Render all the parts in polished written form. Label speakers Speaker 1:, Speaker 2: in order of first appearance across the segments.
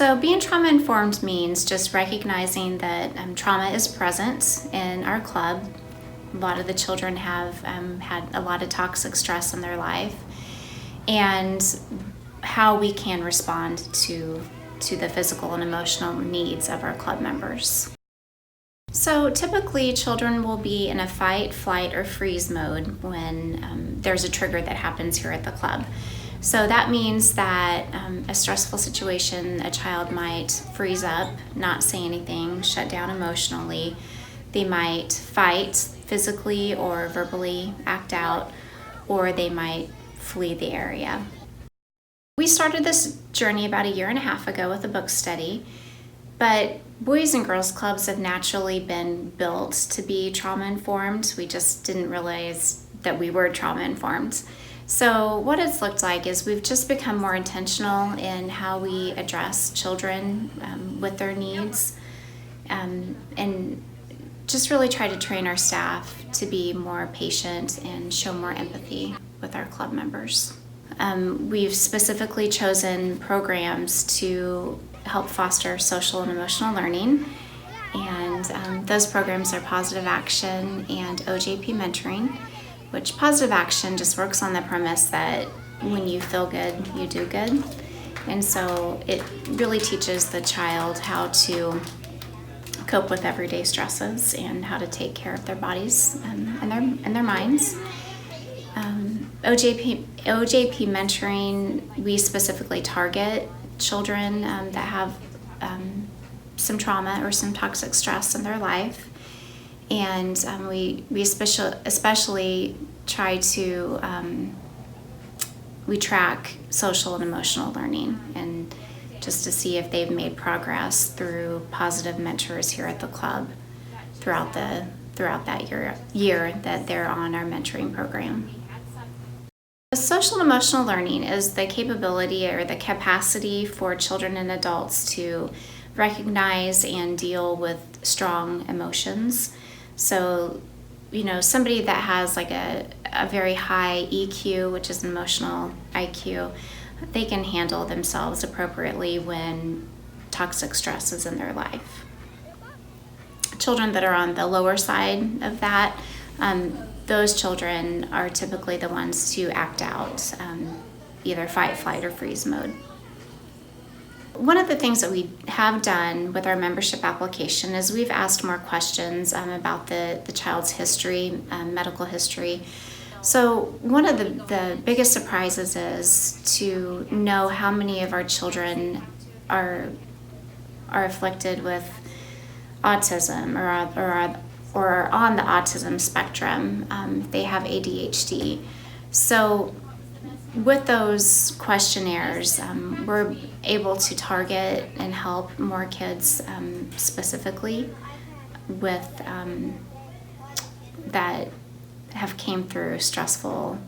Speaker 1: So being trauma informed means just recognizing that trauma is present in our club. A lot of the children have had a lot of toxic stress in their life, and how we can respond to the physical and emotional needs of our club members. So typically children will be in a fight, flight, or freeze mode when there's a trigger that happens here at the club. So that means that a stressful situation, a child might freeze up, not say anything, shut down emotionally. They might fight physically or verbally, act out, or they might flee the area. We started this journey about 1.5 years ago with a book study, but boys and girls clubs have naturally been built to be trauma informed. We just didn't realize that we were trauma informed. So what it's looked like is we've just become more intentional in how we address children with their needs, and just really try to train our staff to be more patient and show more empathy with our club members. We've specifically chosen programs to help foster social and emotional learning, and those programs are Positive Action and OJP Mentoring, which Positive Action just works on the premise that when you feel good, you do good. And so it really teaches the child how to cope with everyday stresses and how to take care of their bodies and their minds. OJP Mentoring, we specifically target children that have some trauma or some toxic stress in their life. And we especially try to we track social and emotional learning, and just to see if they've made progress through positive mentors here at the club throughout that year that they're on our mentoring program. Social and emotional learning is the capability or the capacity for children and adults to recognize and deal with strong emotions. So, somebody that has like a very high EQ, which is emotional IQ, they can handle themselves appropriately when toxic stress is in their life. Children that are on the lower side of that, those children are typically the ones to act out, either fight, flight, or freeze mode. One of the things that we have done with our membership application is we've asked more questions about the child's history, medical history. So one of the biggest surprises is to know how many of our children are afflicted with autism or are on the autism spectrum. They have ADHD. So with those questionnaires, we're able to target and help more kids specifically with that have came through stressful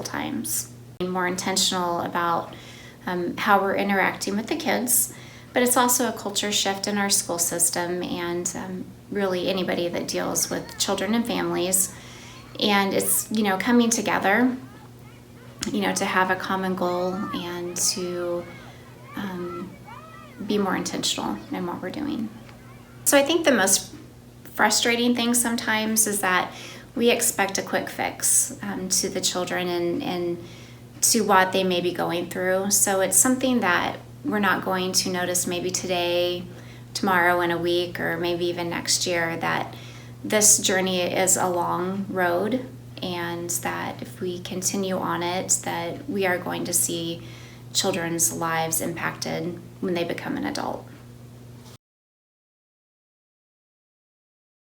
Speaker 1: times. Being more intentional about how we're interacting with the kids, but it's also a culture shift in our school system and really anybody that deals with children and families. And it's, coming together, to have a common goal and to be more intentional in what we're doing. So I think the most frustrating thing sometimes is that we expect a quick fix to the children and to what they may be going through. So it's something that we're not going to notice maybe today, tomorrow, in a week, or maybe even next year, that this journey is a long road, and that if we continue on it, that we are going to see children's lives impacted when they become an adult.